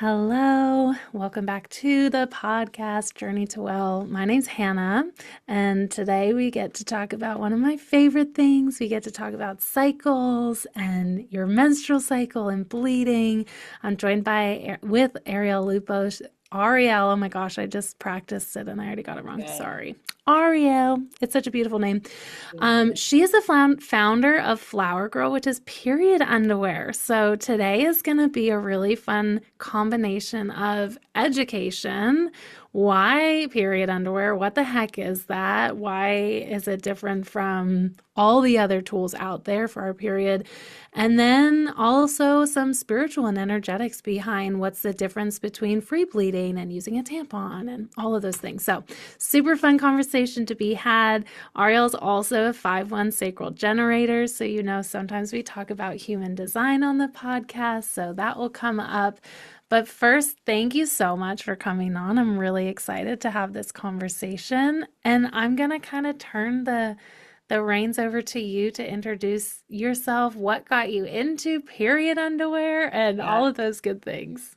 Hello, welcome back to the podcast Journey to Well. My name's Hannah, and today we get to talk about one of my favorite things. We get to talk about cycles and your menstrual cycle and bleeding. I'm joined with Arielle Loupos. Arielle, oh my gosh, I just practiced it and I already got it wrong. Good. Sorry. Arielle, it's such a beautiful name. Thank you. She is the founder of Flower Girl, which is period underwear. So today is going to be a really fun combination of education. Why period underwear? What the heck is that? Why is it different from all the other tools out there for our period? And then also some spiritual and energetics behind what's the difference between free bleeding and using a tampon and all of those things. So super fun conversation to be had. Arielle's also a 5-1 sacral generator. So, sometimes we talk about human design on the podcast. So that will come up. But first, thank you so much for coming on. I'm really excited to have this conversation. And I'm going to kind of turn the reins over to you to introduce yourself, what got you into period underwear, and Yeah. all of those good things.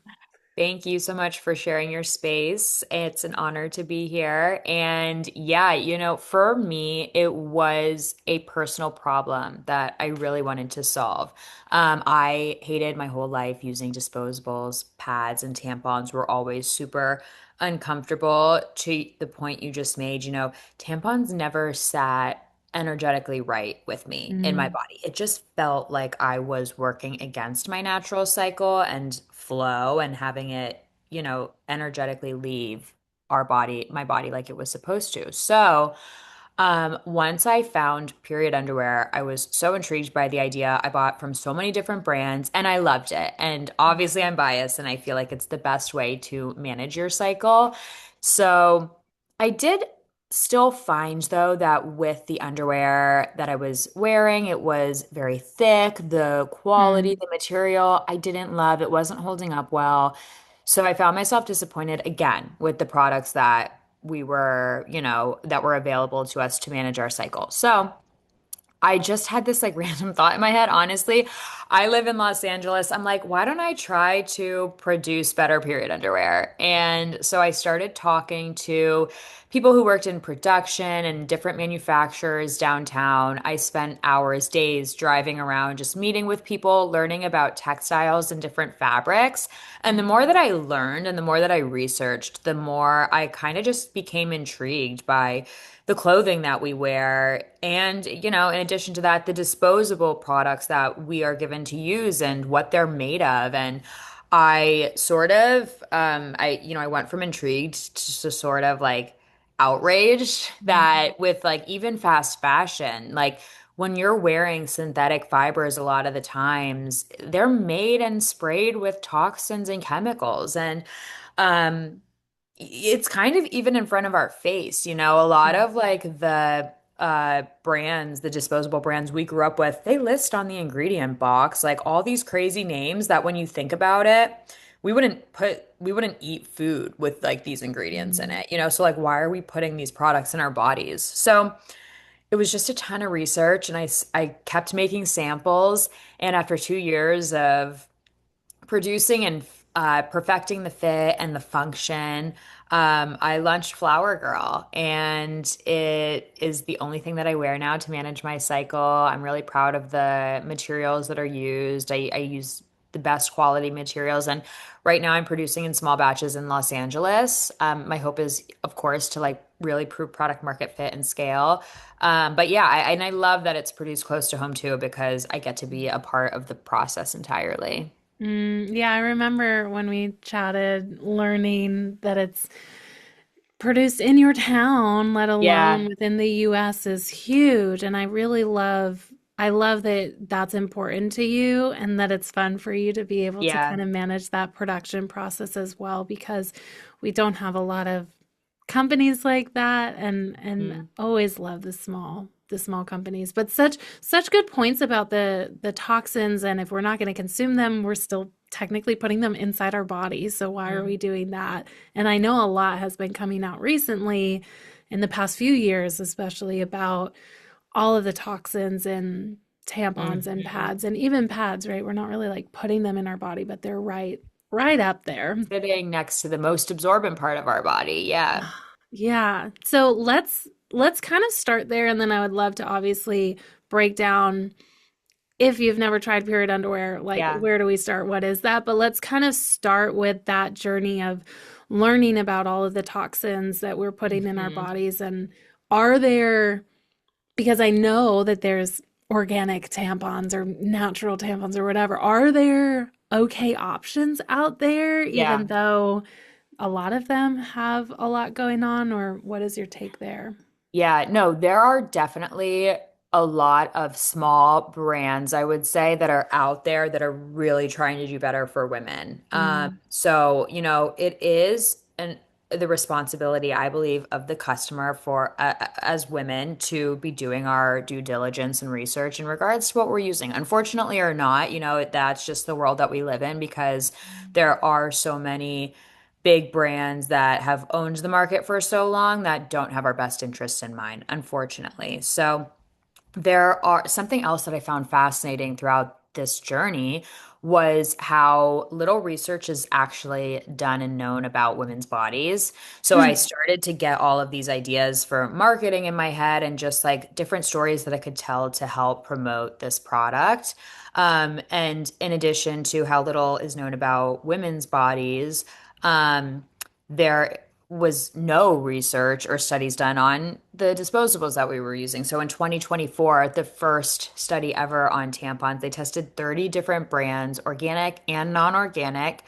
Thank you so much for sharing your space. It's an honor to be here. And yeah, for me, it was a personal problem that I really wanted to solve. I hated my whole life using disposables, pads, and tampons were always super uncomfortable to the point you just made. Tampons never sat energetically right with me in my Mm, body. It just felt like I was working against my natural cycle and flow and having it, energetically leave my body like it was supposed to. So, once I found period underwear, I was so intrigued by the idea. I bought from so many different brands and I loved it. And obviously, I'm biased and I feel like it's the best way to manage your cycle. So, I did still find though that with the underwear that I was wearing, it was very thick. The quality, mm, the material, I didn't love. It wasn't holding up well. So I found myself disappointed again with the products that that were available to us to manage our cycle. So I just had this like random thought in my head. Honestly, I live in Los Angeles. I'm like, why don't I try to produce better period underwear? And so I started talking to people who worked in production and different manufacturers downtown. I spent hours, days driving around, just meeting with people, learning about textiles and different fabrics. And the more that I learned and the more that I researched, the more I kind of just became intrigued by the clothing that we wear. And, in addition to that, the disposable products that we are given to use and what they're made of. And I sort of, I went from intrigued to sort of like outraged mm, that with like even fast fashion, like when you're wearing synthetic fibers, a lot of the times they're made and sprayed with toxins and chemicals. And, um, it's kind of even in front of our face, a lot mm, of like the brands, the disposable brands we grew up with, they list on the ingredient box like all these crazy names that when you think about it, we wouldn't eat food with like these ingredients in mm. it, so like why are we putting these products in our bodies? So it was just a ton of research and I kept making samples, and after 2 years of producing and perfecting the fit and the function. I launched Flower Girl, and it is the only thing that I wear now to manage my cycle. I'm really proud of the materials that are used. I use the best quality materials, and right now I'm producing in small batches in Los Angeles. My hope is, of course, to like really prove product market fit and scale. But yeah, and I love that it's produced close to home too, because I get to be a part of the process entirely. Yeah, I remember when we chatted, learning that it's produced in your town, let alone Yeah. within the US, is huge. And I love that that's important to you and that it's fun for you to be able to kind Yeah. of manage that production process as well, because we don't have a lot of companies like that, and Mm. always love the small companies. But such good points about the toxins, and if we're not going to consume them, we're still technically putting them inside our bodies. So why are we Mm. doing that? And I know a lot has been coming out recently in the past few years, especially about all of the toxins in tampons and Mhm. pads, and even pads, right? We're not really like putting them in our body, but they're right right up there. Sitting next to the most absorbent part of our body. Yeah. Yeah. So let's kind of start there, and then I would love to obviously break down if you've never tried period underwear, like Yeah. where do we start? What is that? But let's kind of start with that journey of learning about all of the toxins that we're putting in our Mhm. bodies, and are there, because I know that there's organic tampons or natural tampons or whatever. Are there okay options out there, even Yeah. though a lot of them have a lot going on? Or what is your take there? Yeah, no, there are definitely a lot of small brands, I would say, that are out there that are really trying to do better for women. Mm, So, it is the responsibility, I believe, of the customer for as women to be doing our due diligence and research in regards to what we're using. Unfortunately or not, that's just the world that we live in because there are so many big brands that have owned the market for so long that don't have our best interests in mind, unfortunately. So there are something else that I found fascinating throughout this journey was how little research is actually done and known about women's bodies. So I mm, started to get all of these ideas for marketing in my head and just like different stories that I could tell to help promote this product. And in addition to how little is known about women's bodies, there was no research or studies done on the disposables that we were using. So in 2024, the first study ever on tampons, they tested 30 different brands, organic and non-organic,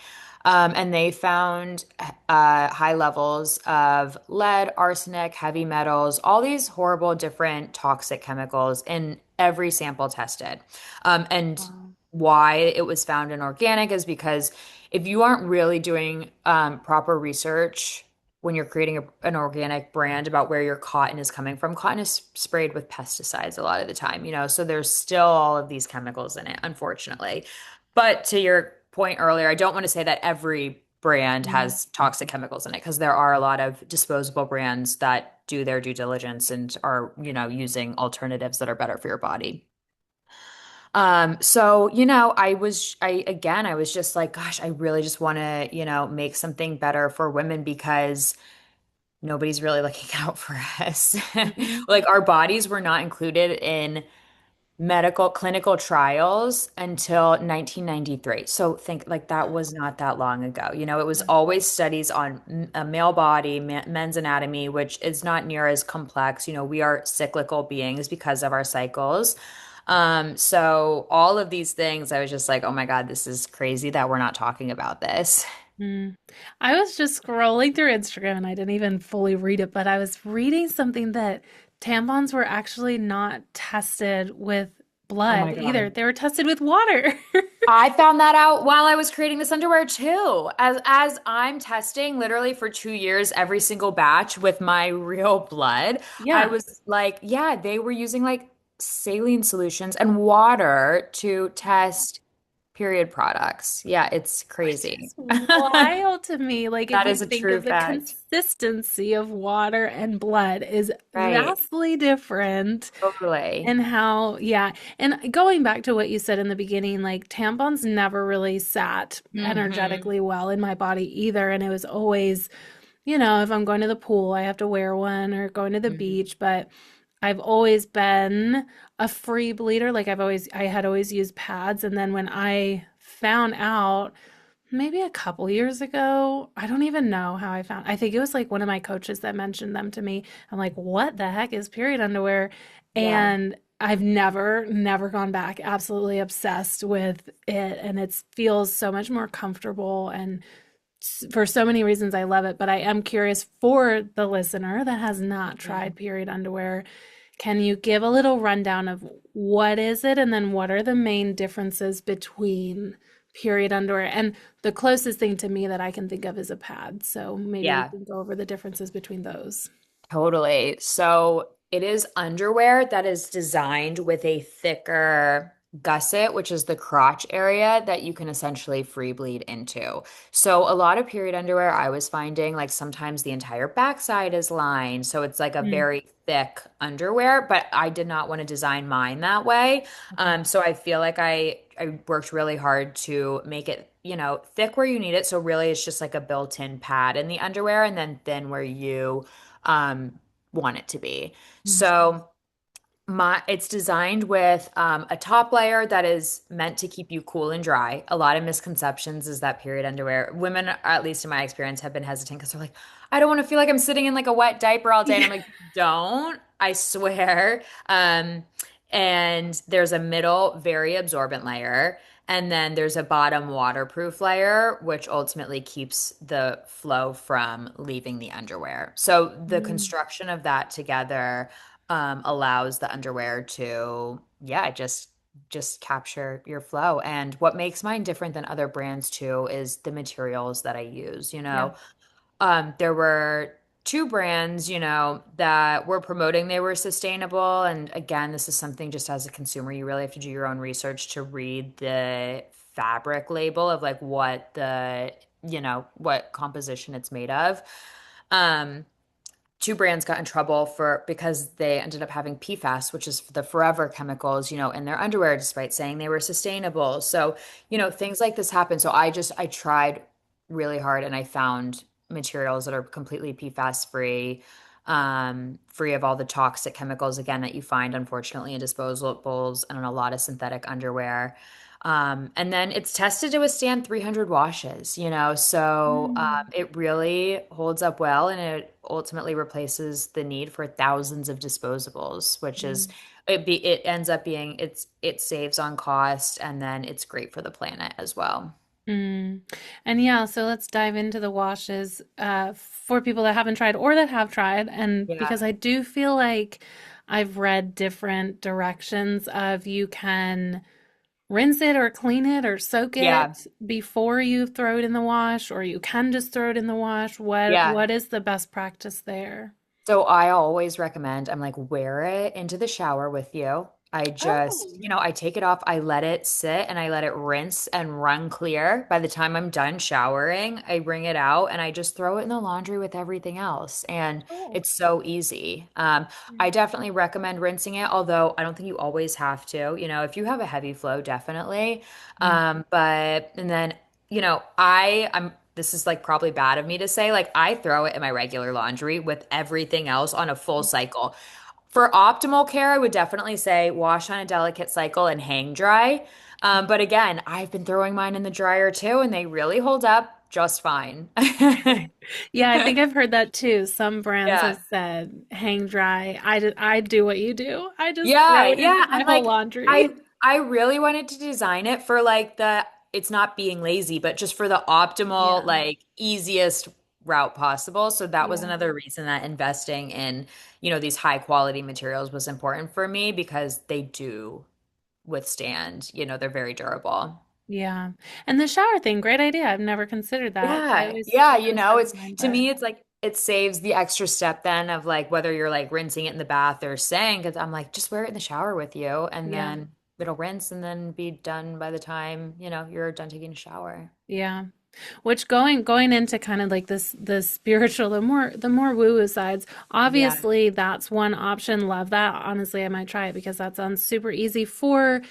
and they found high levels of lead, arsenic, heavy metals, all these horrible different toxic chemicals in every sample tested. And wow. why it was found in organic is because if you aren't really doing proper research when you're creating an organic brand about where your cotton is coming from, cotton is sprayed with pesticides a lot of the time, so there's still all of these chemicals in it, unfortunately. But to your point earlier, I don't want to say that every brand Mm, has toxic chemicals in it because there are a lot of disposable brands that do their due diligence and are, using alternatives that are better for your body. So, I was just like, gosh, I really just want to, make something better for women because nobody's really looking out for us. mhm, Like our bodies were not included in medical clinical trials until 1993. So think like that was not that long ago. It was always studies on a male body, men's anatomy, which is not near as complex. We are cyclical beings because of our cycles. So all of these things, I was just like, oh my God, this is crazy that we're not talking about this. mm. I was just scrolling through Instagram and I didn't even fully read it, but I was reading something that tampons were actually not tested with Oh my blood either. God. They were tested with water. I found that out while I was creating this underwear too. As I'm testing literally for 2 years every single batch with my real blood, I Yeah. was like, yeah, they were using like saline solutions and water to test period products. Yeah, it's Which crazy. is wild to me. Like, if That you is a think true of the fact. consistency of water and blood is Right. vastly different. Totally. And how, yeah. And going back to what you said in the beginning, like tampons never really sat Hmm. energetically well in my body either. And it was always, if I'm going to the pool, I have to wear one, or going to the Hmm. beach. But I've always been a free bleeder. Like I had always used pads. And then when I found out, maybe a couple years ago, I don't even know how I think it was like one of my coaches that mentioned them to me. I'm like, what the heck is period underwear? Yeah. And I've never gone back. Absolutely obsessed with it. And it feels so much more comfortable. And for so many reasons, I love it. But I am curious, for the listener that has not tried Mhm. period underwear, can you give a little rundown of what is it, and then what are the main differences between period underwear? And the closest thing to me that I can think of is a pad. So maybe we Yeah. can go over the differences between those. Totally. So it is underwear that is designed with a thicker gusset, which is the crotch area that you can essentially free bleed into. So a lot of period underwear I was finding like sometimes the entire backside is lined, so it's like a Mm, very thick underwear, but I did not want to design mine that way. okay. So I feel like I worked really hard to make it, thick where you need it. So really it's just like a built-in pad in the underwear and then thin where you want it to be. Mm, So it's designed with a top layer that is meant to keep you cool and dry. A lot of misconceptions is that period underwear, women, at least in my experience, have been hesitant because they're like, I don't want to feel like I'm sitting in like a wet diaper all day. And I'm yeah. like, don't, I swear. And there's a middle, very absorbent layer. And then there's a bottom waterproof layer, which ultimately keeps the flow from leaving the underwear. So the Mm, construction of that together allows the underwear to, yeah, just capture your flow. And what makes mine different than other brands too is the materials that I use. yeah. There were two brands, that were promoting they were sustainable. And again, this is something just as a consumer, you really have to do your own research to read the fabric label of like what composition it's made of. Um, Two brands got in trouble because they ended up having PFAS, which is the forever chemicals, in their underwear, despite saying they were sustainable. So, things like this happen. So I tried really hard and I found materials that are completely PFAS free, free of all the toxic chemicals, again, that you find unfortunately in disposables and in a lot of synthetic underwear. And then it's tested to withstand 300 washes, so Mm, it really holds up well and it ultimately replaces the need for thousands of disposables, which is mm, it ends up being it saves on cost and then it's great for the planet as well. mm. And yeah, so let's dive into the washes for people that haven't tried or that have tried. And Yeah. because I do feel like I've read different directions of you can rinse it or clean it or soak Yeah. it before you throw it in the wash, or you can just throw it in the wash. What Yeah. what is the best practice there? So I always recommend, I'm like, wear it into the shower with you. Oh, I take it off, I let it sit and I let it rinse and run clear. By the time I'm done showering, I bring it out and I just throw it in the laundry with everything else. And cool. it's so easy. I definitely recommend rinsing it, although I don't think you always have to. If you have a heavy flow, definitely. Mm, And then I'm this is like probably bad of me to say, like I throw it in my regular laundry with everything else on a full cycle. For optimal care, I would definitely say wash on a delicate cycle and hang dry. But again, I've been throwing mine in the dryer too, and they really hold up just fine. okay. Yeah, I think I've heard that too. Some brands have Yeah. said hang dry. I do what you do. I just Yeah, throw it into yeah. my And whole like laundry. I really wanted to design it for like it's not being lazy, but just for the optimal, Yeah. like easiest route possible. So that was Yeah. another reason that investing in, these high quality materials was important for me because they do withstand, they're very durable. Yeah. And the shower thing, great idea. I've never considered that. Yeah, yeah, I always throw it in it's mine, to but me it's like it saves the extra step then of like whether you're like rinsing it in the bath or sink. 'Cause I'm like just wear it in the shower with you and yeah. then it'll rinse and then be done by the time, you're done taking a shower. Yeah. Which going into kind of like this the spiritual, the more woo-woo sides, Yeah. obviously that's one option. Love that. Honestly, I might try it because that sounds super easy for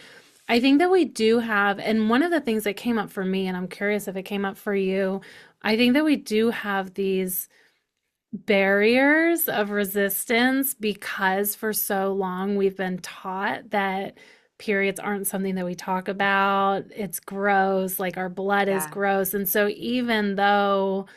I think that we do have, and one of the things that came up for me, and I'm curious if it came up for you, I think that we do have these barriers of resistance because for so long we've been taught that periods aren't something that we talk about. It's gross, like our blood is Yeah. gross. And so even though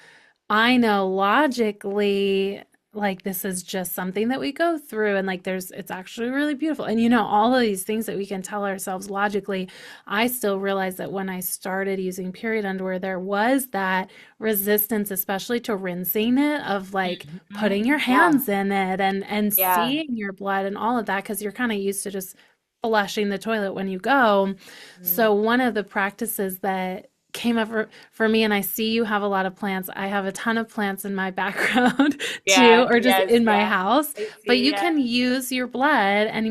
I know logically, like this is just something that we go through, and like it's actually really beautiful. And all of these things that we can tell ourselves logically, I still realize that when I started using period underwear, there was that resistance, especially to rinsing it, of like Mhm. putting your Yeah. hands in it and Yeah. seeing your blood and all of that, because you're kind of used to just flushing the toilet when you go. Mhm. So one of the practices that came up for me, and I see you have a lot of plants. I have a ton of plants in my background too, Yeah, or just yes, in my yeah. house. I But see, you yeah. can use your blood, and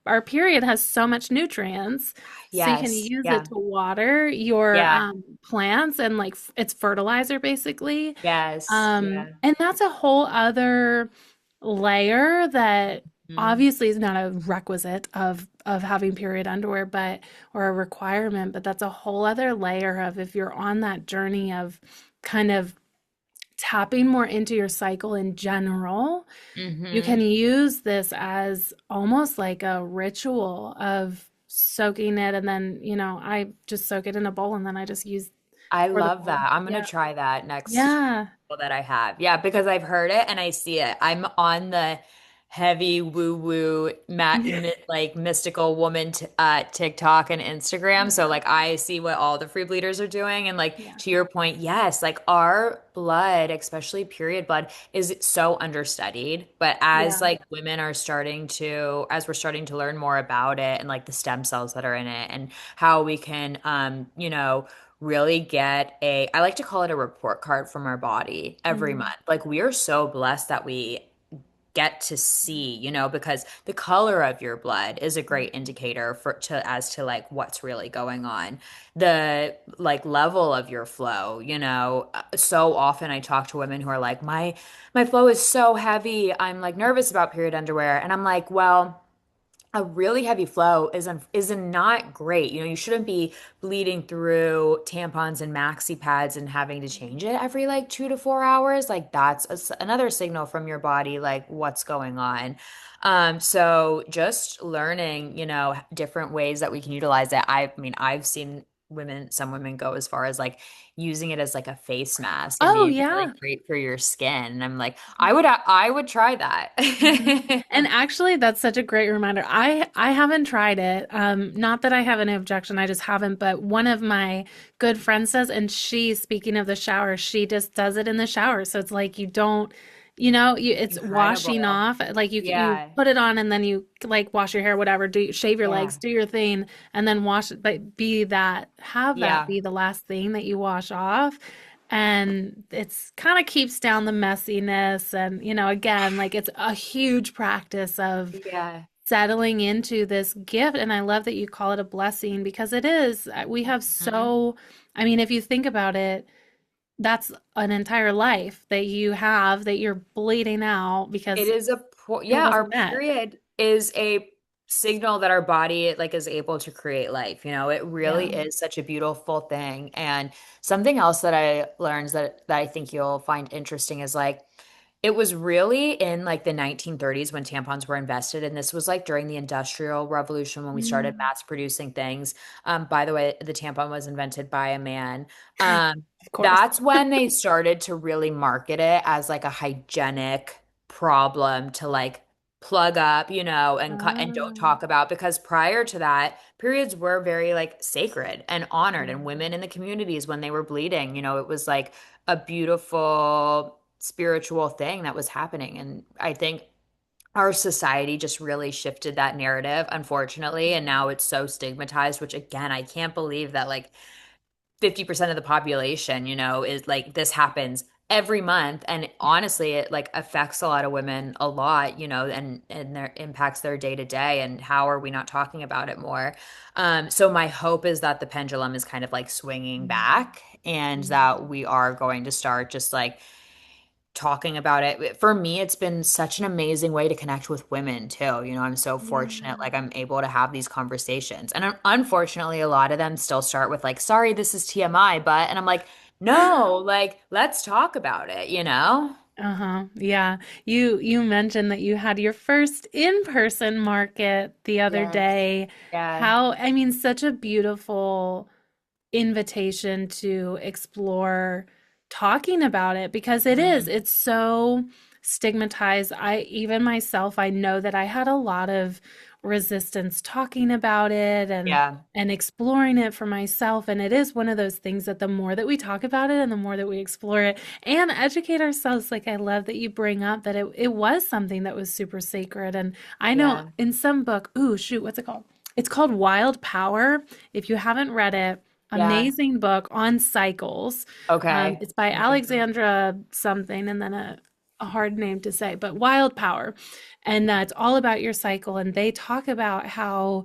our period has so much nutrients, so you can Yes, use it yeah. to water your Yeah. plants, and like it's fertilizer basically. Yes, yeah. And that's a whole other layer that Mm. obviously is not a requisite of having period underwear, but or a requirement, but that's a whole other layer of if you're on that journey of kind of tapping more into your cycle in general, you can Hmm. use this as almost like a ritual of soaking it, and then, I just soak it in a bowl and then I just use I for the love bowl. that. I'm gonna Yeah. try that next Yeah. that I have. Yeah, because I've heard it and I see it. I'm on the heavy woo-woo like mystical woman TikTok and Instagram. So Yeah. like I see what all the free bleeders are doing. And like Yeah. to your point, yes, like our blood, especially period blood, is so understudied. But as Yeah. like women are as we're starting to learn more about it and like the stem cells that are in it and how we can really get I like to call it a report card from our body every month. Mm. Like we are so blessed that we get to see, because the color of your blood is a great Mhm. indicator as to like what's really going on. The like level of your flow, so often I talk to women who are like, my flow is so heavy. I'm like nervous about period underwear. And I'm like, well, a really heavy flow is not great. You shouldn't be bleeding through tampons and maxi pads and having to change it every like 2 to 4 hours. Like that's another signal from your body, like what's going on. So just learning, different ways that we can utilize it. I mean, I've seen some women go as far as like using it as like a face mask and Oh, being really yeah. great for your skin. And I'm like, I would try that. Mhm. And actually, that's such a great reminder. I haven't tried it. Not that I have any objection, I just haven't. But one of my good friends does, and she, speaking of the shower, she just does it in the shower. So it's like you don't, it's washing Incredible. off. Like you Yeah. put it on, and then you like wash your hair, whatever. Shave your Yeah. legs, do your thing, and then wash it. But have that Yeah. be the last thing that you wash off. And it's kind of keeps down the messiness, and again, like it's a huge practice of Yeah. settling into this gift. And I love that you call it a blessing, because it is. We have Mhm. so, I mean, if you think about it, that's an entire life that you have that you're bleeding out It because is it yeah, our wasn't met. period is a signal that our body like is able to create life. It Yeah. really is such a beautiful thing. And something else that I learned that I think you'll find interesting is like it was really in like the 1930s when tampons were invented, and this was like during the Industrial Revolution when we started Mm, mass producing things. By the way, the tampon was invented by a man. Um, of course. that's when they started to really market it as like a hygienic problem to like plug up, and cut and don't Oh, talk about, because prior to that, periods were very like sacred and honored, yeah. and women in the communities when they were bleeding, it was like a beautiful spiritual thing that was happening. And I think our society just really shifted that narrative, unfortunately, and now it's so stigmatized, which again, I can't believe that like 50% of the population, is like this happens every month. And honestly, it like affects a lot of women a lot, and their impacts their day to day. And how are we not talking about it more? So my hope is that the pendulum is kind of like swinging back, and that Mhm. we are going to start just like talking about it. For me, it's been such an amazing way to connect with women too. I'm so fortunate, Yeah. like I'm able to have these conversations. And unfortunately, a lot of them still start with like, sorry, this is TMI, but, and I'm like, no, like, let's talk about it? Uh-huh. Yeah. You mentioned that you had your first in-person market the other Yes. day. Yeah. How, I mean, such a beautiful invitation to explore talking about it, because Mhm. it's so stigmatized. I even myself, I know that I had a lot of resistance talking about it, Yeah. and exploring it for myself. And it is one of those things that the more that we talk about it and the more that we explore it and educate ourselves, like I love that you bring up that it was something that was super sacred. And I know Yeah. in some book, ooh, shoot, what's it called? It's called Wild Power. If you haven't read it, Yeah. amazing book on cycles. Okay. It's by Let me take a look. Alexandra something and then a hard name to say, but Wild Power. And it's all about your cycle. And they talk about how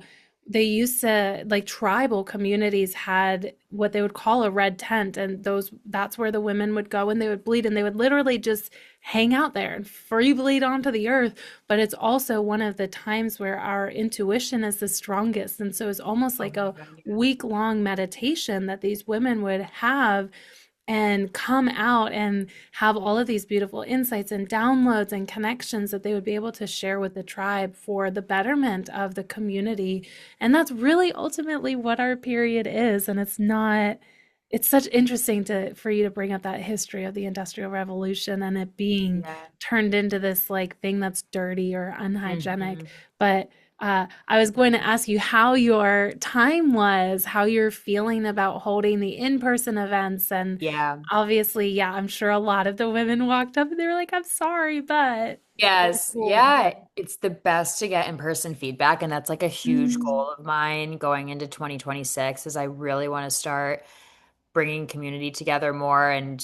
they used to, like, tribal communities had what they would call a red tent, and that's where the women would go and they would bleed, and they would literally just hang out there and free bleed onto the earth. But it's also one of the times where our intuition is the strongest, and so it's almost Oh like my a God, yeah. week-long meditation that these women would have and come out and have all of these beautiful insights and downloads and connections that they would be able to share with the tribe for the betterment of the community. And that's really ultimately what our period is. And it's not, it's such interesting to for you to bring up that history of the Industrial Revolution and it being Yeah. turned into this like thing that's dirty or unhygienic. Hmm. But I was going to ask you how your time was, how you're feeling about holding the in-person events. And Yeah. obviously, yeah, I'm sure a lot of the women walked up and they were like, I'm sorry, but it was Yes. cool. Yeah. It's the best to get in-person feedback. And that's like a huge Mm, goal of mine going into 2026 is I really want to start bringing community together more and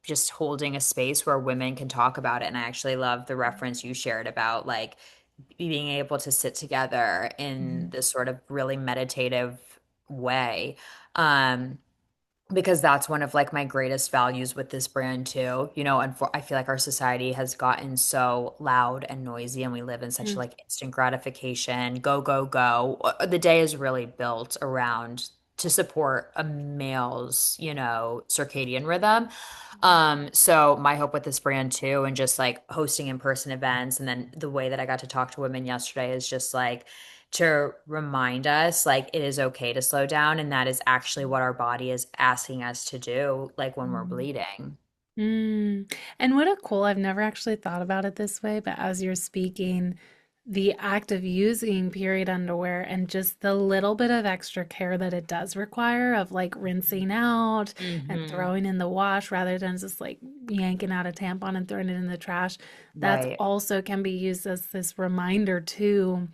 just holding a space where women can talk about it. And I actually love the reference you shared about like being able to sit together in mm, this sort of really meditative way. Um, because that's one of like my greatest values with this brand too. And I feel like our society has gotten so loud and noisy and we live in such mm, like instant gratification, go, go, go. The day is really built around to support a male's, circadian rhythm. So my hope with this brand too, and just like hosting in-person events, and then the way that I got to talk to women yesterday is just like to remind us like it is okay to slow down, and that is actually what our body is asking us to do, like when we're mm. bleeding. And what a cool, I've never actually thought about it this way, but as you're speaking, the act of using period underwear and just the little bit of extra care that it does require of like rinsing out and Hmm. throwing in the wash rather than just like yanking out a tampon and throwing it in the trash, that's Right. also can be used as this reminder to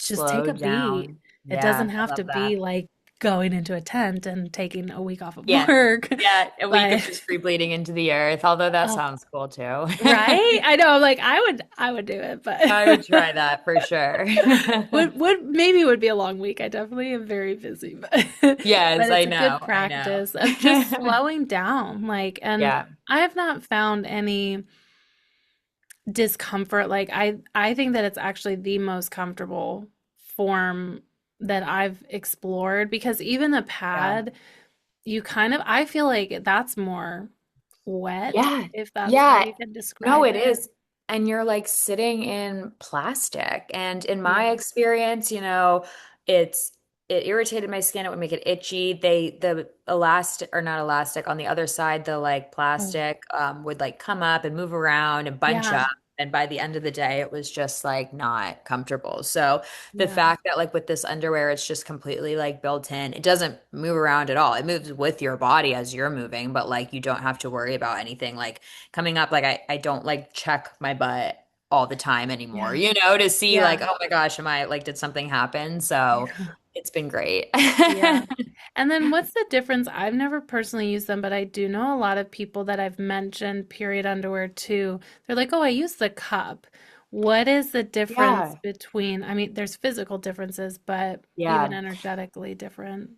just take Slow a beat. down. It Yeah, doesn't I have to love be that. like going into a tent and taking a week off of Yeah. work, Yeah, a week of but just free bleeding into the earth, although that oh, sounds cool too. right? I know, like I would do it, I would but try that for sure. would maybe it would be a long week. I definitely am very busy, but but Yes, I it's a good know. I know. practice of just slowing down. Like, and Yeah. I have not found any discomfort. Like I think that it's actually the most comfortable form that I've explored because even a Yeah. pad, you kind of I feel like that's more wet, Yeah. if that's how Yeah. you can No, describe it it. is. And you're like sitting in plastic. And in my Yeah. experience, it's it irritated my skin. It would make it itchy. The elastic or not elastic on the other side, the like Oh, plastic would like come up and move around and bunch yeah. up. And by the end of the day, it was just like not comfortable. So the Yeah. fact that like with this underwear, it's just completely like built in. It doesn't move around at all. It moves with your body as you're moving, but like you don't have to worry about anything like coming up. Like I don't like check my butt all the time anymore, Yeah. to see like, Yeah. oh my gosh, am I like, did something happen? So Yeah. it's been great. Yeah. And then what's the difference? I've never personally used them, but I do know a lot of people that I've mentioned period underwear to. They're like, "Oh, I use the cup." What is the difference Yeah. between, I mean, there's physical differences, but even Yeah. energetically different.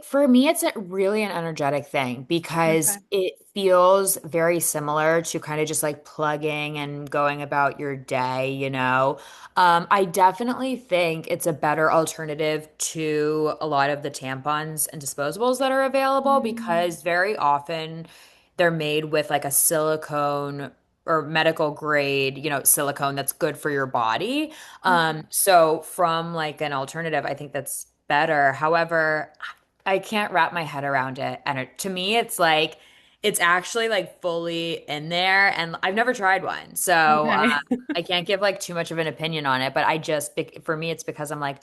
For me, it's a really an energetic thing Okay. because it feels very similar to kind of just like plugging and going about your day. I definitely think it's a better alternative to a lot of the tampons and disposables that are available Mm, because very often they're made with like a silicone or medical grade, silicone that's good for your body. okay. So from like an alternative, I think that's better. However, I can't wrap my head around it. And to me, it's like it's actually like fully in there, and I've never tried one, so Okay. I can't give like too much of an opinion on it. But for me, it's because I'm like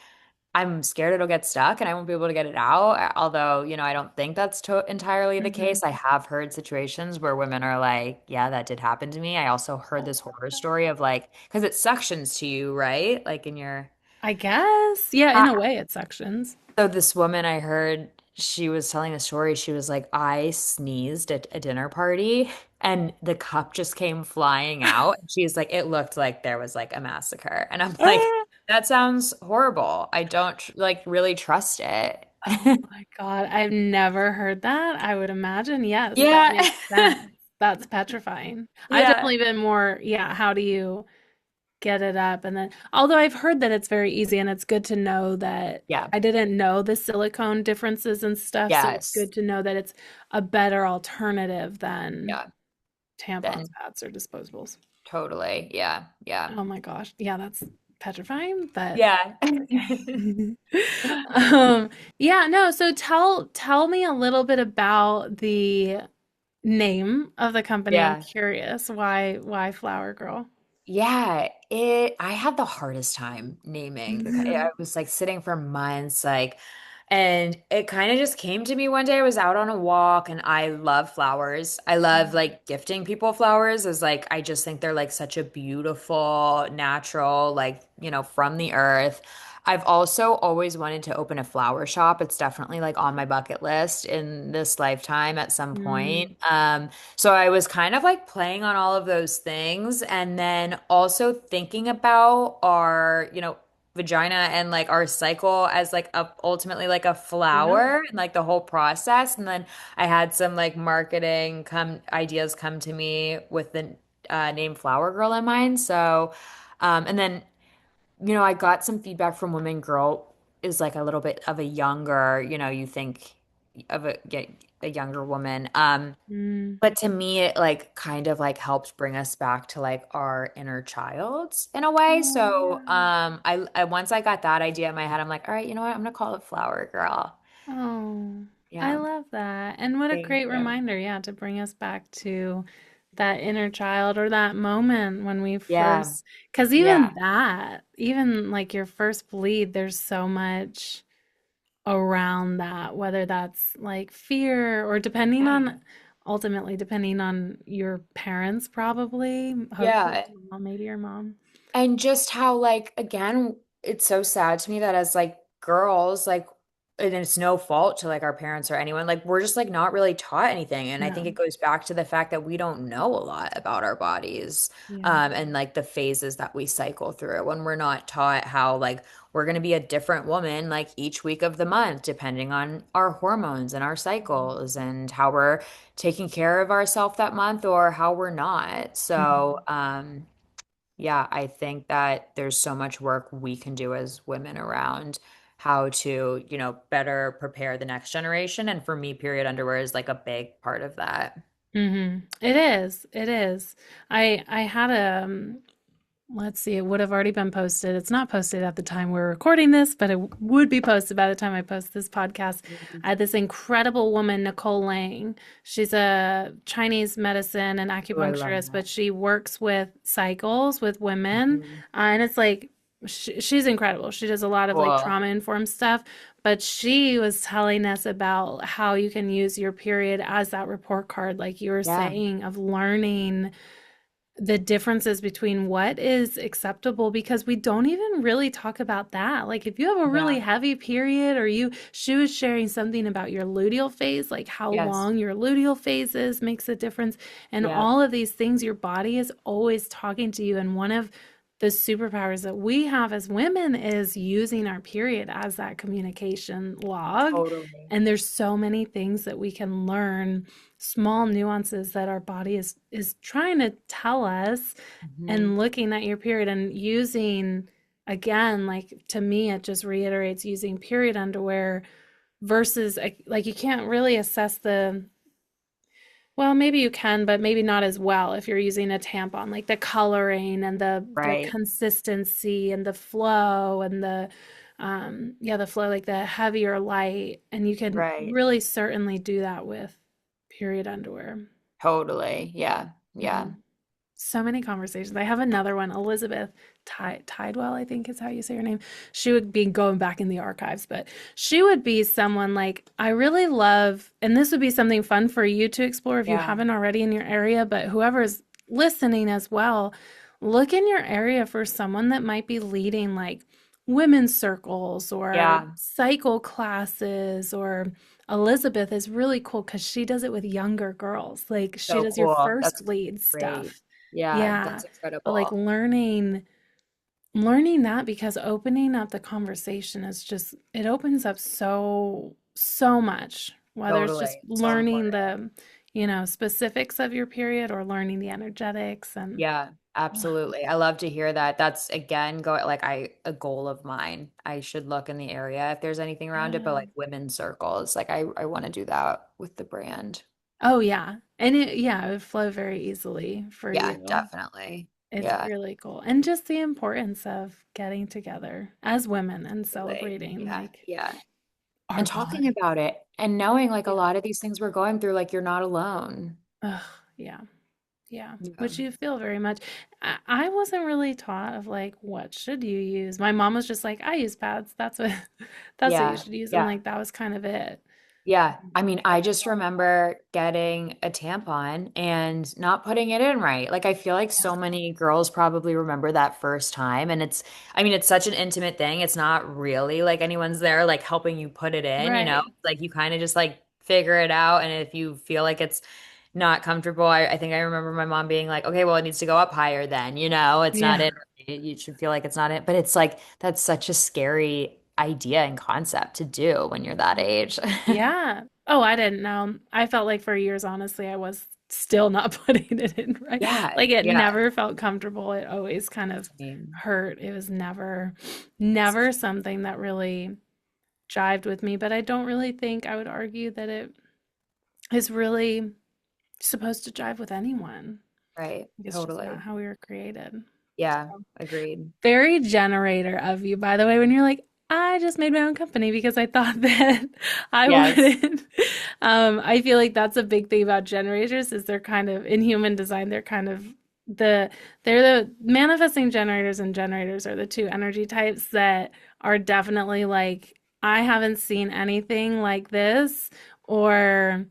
I'm scared it'll get stuck and I won't be able to get it out. Although, I don't think that's to entirely the Hmm. case. I have heard situations where women are like, yeah, that did happen to me. I also heard this horror story of like, because it suctions to you, right? Like in your, I guess. Yeah, in uh, a way, it suctions. so this woman I heard, she was telling a story. She was like, I sneezed at a dinner party and the cup just came flying out. She's like, it looked like there was like a massacre. And I'm like, that sounds horrible. I don't like really trust it. Oh my God, I've never heard that. I would imagine, yes, that Yeah. makes sense. That's petrifying. I've Yeah. definitely been more, yeah, how do you get it up? And then, although I've heard that it's very easy and it's good to know that Yeah. I didn't know the silicone differences and stuff. So it's Yes. good to know that it's a better alternative than Yeah. tampons, Then pads, or disposables. totally. Yeah. Yeah. Oh my gosh. Yeah, that's petrifying, but Yeah. okay. Um, yeah, no, so tell me a little bit about the name of the company. I'm Yeah. curious. Why Flower Girl? Yeah, it I had the hardest time naming I was like sitting for months and it kind of just came to me one day. I was out on a walk and I love flowers. I love like gifting people flowers as like I just think they're like such a beautiful, natural, like, from the earth. I've also always wanted to open a flower shop. It's definitely like on my bucket list in this lifetime at some point. Mm, So I was kind of like playing on all of those things and then also thinking about our, vagina and like our cycle as like ultimately like a yeah. flower and like the whole process. And then I had some like marketing come ideas come to me with the name Flower Girl in mind. So, and then I got some feedback from Women Girl is like a little bit of a younger, you think of a younger woman. Mm. But to me, it like kind of like helps bring us back to like our inner child in a way. Oh, So, yeah. I once I got that idea in my head, I'm like, all right, you know what? I'm gonna call it Flower Girl. Oh, I Yeah. love that. And what a Thank great you. reminder, yeah, to bring us back to that inner child or that moment when we Yeah. first, because even Yeah. that, even like your first bleed, there's so much around that, whether that's like fear or depending Yeah. on, ultimately, depending on your parents, probably, hopefully, Yeah. mom, maybe your mom. And just how, like, again, it's so sad to me that as like girls, like, and it's no fault to like our parents or anyone, like, we're just like not really taught anything. And I think it No. goes back to the fact that we don't know a lot about our bodies, Yeah. and like the phases that we cycle through when we're not taught how, like, we're going to be a different woman, like, each week of the month, depending on our hormones and our cycles and how we're taking care of ourselves that month or how we're not. So, Mhm. yeah, I think that there's so much work we can do as women around how to, better prepare the next generation. And for me, period underwear is like a big part of that. It is. It is. I had a let's see, it would have already been posted. It's not posted at the time we're recording this, but it would be posted by the time I post this podcast. I had this incredible woman, Nicole Lang. She's a Chinese medicine and Oh, I love acupuncturist, that. but she works with cycles with women. Mhm. And it's like, she's incredible. She does a lot of like Cool. trauma informed stuff, but she was telling us about how you can use your period as that report card, like you were Yeah. saying, of learning the differences between what is acceptable because we don't even really talk about that. Like if you have a really Yeah. heavy period or she was sharing something about your luteal phase, like how Yes. long your luteal phase is makes a difference. And Yeah. all of these things, your body is always talking to you. And one of the superpowers that we have as women is using our period as that communication log. Totally. And there's so many things that we can learn, small nuances that our body is trying to tell us, Hmm. and looking at your period and using, again, like to me it just reiterates using period underwear versus like you can't really assess the, well, maybe you can, but maybe not as well if you're using a tampon, like the coloring and the Right. consistency and the flow and the yeah, the flow, like the heavy or light, and you can Right. really certainly do that with period underwear. Totally. Yeah. Hmm. Yeah. So many conversations. I have another one, Elizabeth Tidewell, I think is how you say her name. She would be going back in the archives, but she would be someone like I really love, and this would be something fun for you to explore if you Yeah. haven't already in your area, but whoever's listening as well, look in your area for someone that might be leading like women's circles or Yeah. cycle classes or Elizabeth is really cool because she does it with younger girls. Like she So does your cool. first That's bleed great. stuff. Yeah, Yeah. that's But like incredible. learning that because opening up the conversation is just it opens up so much, whether it's just Totally. So learning important. the specifics of your period or learning the energetics and Yeah, absolutely. I love to hear that. That's again go like a goal of mine. I should look in the area if there's anything around it, but yeah. like women's circles, like I want to do that with the brand. Oh yeah. And it would flow very easily for Yeah, you. definitely. It's Yeah, really cool. And just the importance of getting together as women and absolutely. celebrating Yeah, like yeah. our And talking body. about it and knowing like a Yeah. lot of these things we're going through, like you're not alone. Ugh, yeah. Yeah, Yeah. which you feel very much. I wasn't really taught of like what should you use. My mom was just like, I use pads. That's what that's what you Yeah. should use. And Yeah. like that was kind of it. Yeah. I mean, I just remember getting a tampon and not putting it in right. Like, I feel like Yeah. so many girls probably remember that first time. And I mean, it's such an intimate thing. It's not really like anyone's there, like helping you put it in. Right. Like you kind of just like figure it out. And if you feel like it's not comfortable, I think I remember my mom being like, okay, well, it needs to go up higher then, it's not Yeah. in. You should feel like it's not in. But it's like, that's such a scary idea and concept to do when you're that age. Yeah. Oh, I didn't know. I felt like for years, honestly, I was still not putting it in right. Yeah, Like it yeah, never felt comfortable. It always kind of same. hurt. It was never something that really jived with me. But I don't really think I would argue that it is really supposed to jive with anyone. Right, It's just not totally. how we were created. Yeah, So, agreed. very generator of you, by the way, when you're like, I just made my own company because I thought that I Yes, wouldn't. I feel like that's a big thing about generators is they're kind of in human design, they're kind of the they're the manifesting generators and generators are the two energy types that are definitely like, I haven't seen anything like this, or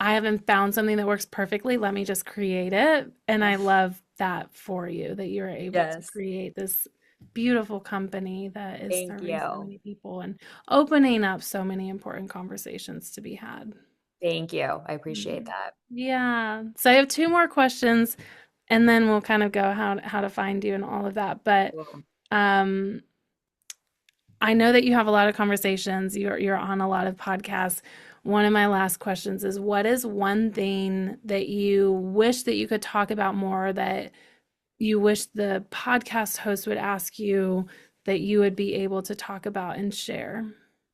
I haven't found something that works perfectly. Let me just create it. And I love that for you, that you're able to yes. create this beautiful company that is Thank serving so you. many people and opening up so many important conversations to be had. Thank you. I appreciate Mhm. that. Yeah. So I have two more questions and then we'll kind of go how to find you and all of that. But Cool. um I know that you have a lot of conversations. You're on a lot of podcasts. One of my last questions is what is one thing that you wish that you could talk about more, that you wish the podcast host would ask you that you would be able to talk about and share?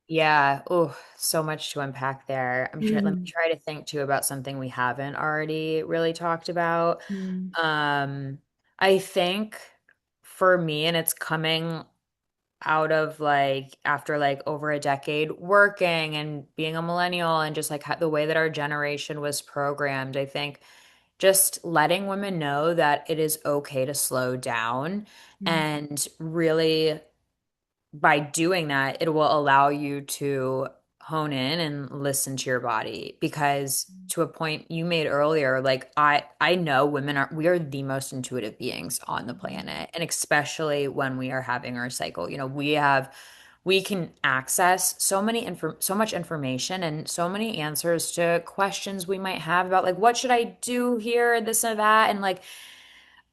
Yeah. Oh, so much to unpack there. Let me Mm, try to think too about something we haven't already really talked about. mm, Um, I think for me, and it's coming out of like after like over a decade working and being a millennial and just like the way that our generation was programmed, I think just letting women know that it is okay to slow down mm, and really by doing that, it will allow you to hone in and listen to your body because to a point you made earlier, like I know we are the most intuitive beings on the mm, planet, and especially when we are having our cycle. We can access so much information and so many answers to questions we might have about like what should I do here, this and that, and like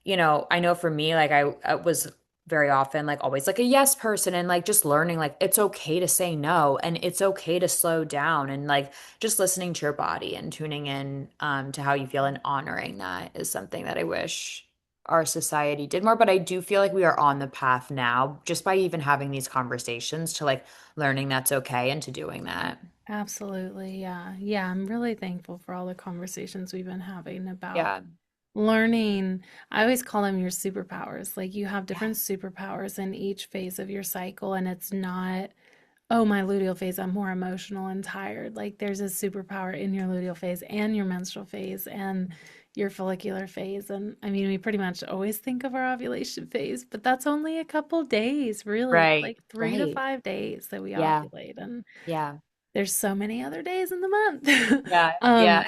I know for me, like I was very often like always like a yes person and like just learning like it's okay to say no and it's okay to slow down and like just listening to your body and tuning in to how you feel and honoring that is something that I wish our society did more. But I do feel like we are on the path now just by even having these conversations to like learning that's okay and to doing that. absolutely. Yeah. Yeah. I'm really thankful for all the conversations we've been having about Yeah. learning. I always call them your superpowers. Like you have Yeah. different superpowers in each phase of your cycle, and it's not, oh, my luteal phase, I'm more emotional and tired. Like there's a superpower in your luteal phase and your menstrual phase and your follicular phase. And I mean, we pretty much always think of our ovulation phase, but that's only a couple days, really. It's Right. like 3 to 5 days that we Yeah. ovulate. And Yeah. there's so many other days in the month. Yeah. Yeah. um,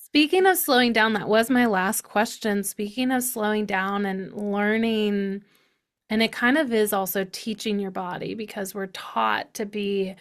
speaking of slowing down, that was my last question. Speaking of slowing down and learning, and it kind of is also teaching your body because we're taught to be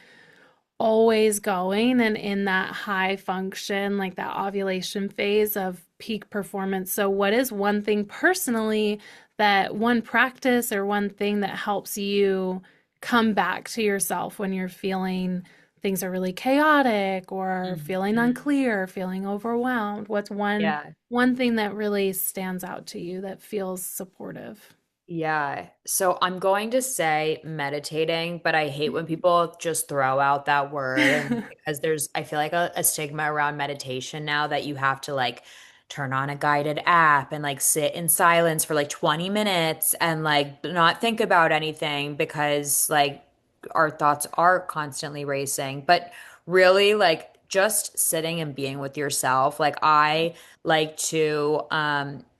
always going and in that high function, like that ovulation phase of peak performance. So, what is one thing personally, that one practice or one thing that helps you come back to yourself when you're feeling things are really chaotic or feeling Mhm. unclear, feeling overwhelmed? What's Yeah. one thing that really stands out to you that feels supportive? Yeah. So I'm going to say meditating, but I hate when people just throw out that word and because I feel like a stigma around meditation now that you have to like turn on a guided app and like sit in silence for like 20 minutes and like not think about anything because like our thoughts are constantly racing. But really like just sitting and being with yourself. Like I like to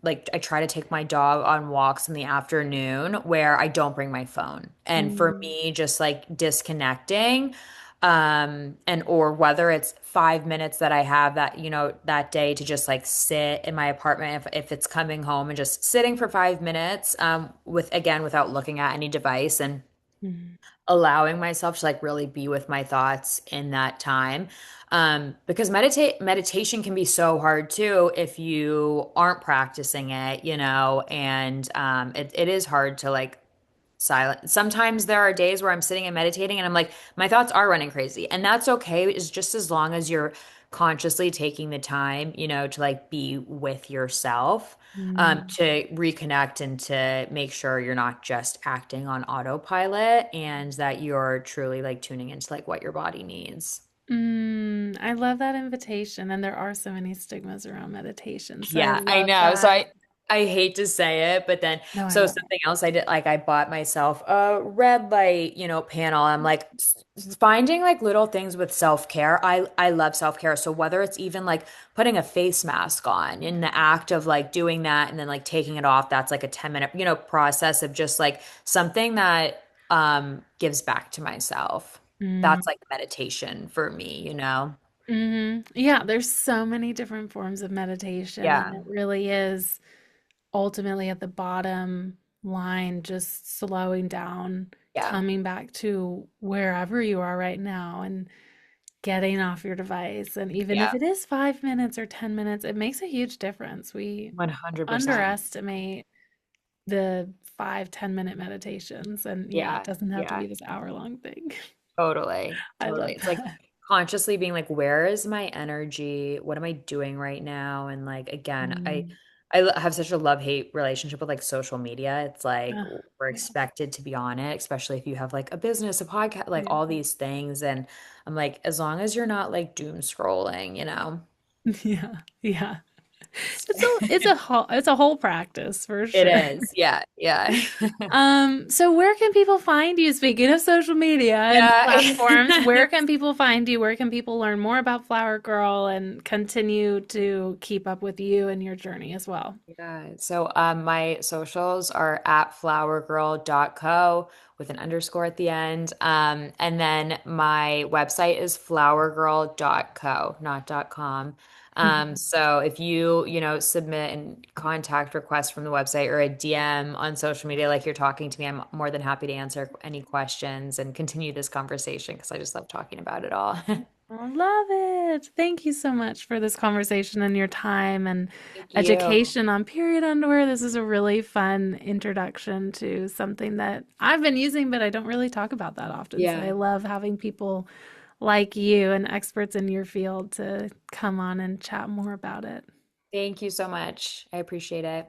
like I try to take my dog on walks in the afternoon where I don't bring my phone. And for Mm, me, just like disconnecting, and or whether it's 5 minutes that I have that, that day to just like sit in my apartment if it's coming home and just sitting for 5 minutes, with again without looking at any device and mm, allowing myself to like really be with my thoughts in that time. Because meditation can be so hard too if you aren't practicing it, and it is hard to like silent. Sometimes there are days where I'm sitting and meditating and I'm like, my thoughts are running crazy. And that's okay, is just as long as you're consciously taking the time, to like be with yourself, mm. to reconnect and to make sure you're not just acting on autopilot and that you're truly like tuning into like what your body needs. I love that invitation, and there are so many stigmas around meditation. So I Yeah, I love know. So that. I hate to say it, but then No, I so love it. something else I did, like I bought myself a red light, panel. I'm like finding like little things with self-care. I love self-care. So whether it's even like putting a face mask on, in the act of like doing that and then like taking it off, that's like a 10-minute, process of just like something that gives back to myself. Mm, That's like meditation for me. Yeah, there's so many different forms of meditation, and Yeah. it really is ultimately at the bottom line, just slowing down, Yeah. coming back to wherever you are right now, and getting off your device. And even if Yeah. it is 5 minutes or 10 minutes, it makes a huge difference. We 100%. underestimate the 5, 10 minute meditations. And yeah, it Yeah, doesn't have to yeah, be this hour-long thing. totally, I totally. love It's like that. consciously being like, where is my energy? What am I doing right now? And like again, Mm, have such a love-hate relationship with like social media. It's like we're yeah, expected to be on it, especially if you have like a business, a podcast, like yeah, all these things. And I'm like, as long as you're not like doom scrolling. yeah, yeah. It's a whole practice for It sure. is. Yeah, yeah. So where can people find you? Speaking of social media and platforms, Yeah. where can people find you? Where can people learn more about Flower Girl and continue to keep up with you and your journey as well? Yeah. So my socials are at flowergirl.co with an underscore at the end. And then my website is flowergirl.co, not .com. So if submit and contact requests from the website or a DM on social media like you're talking to me, I'm more than happy to answer any questions and continue this conversation because I just love talking about it all. I love it. Thank you so much for this conversation and your time and Thank you. education on period underwear. This is a really fun introduction to something that I've been using, but I don't really talk about that often. So I Yeah. love having people like you and experts in your field to come on and chat more about it. Thank you so much. I appreciate it.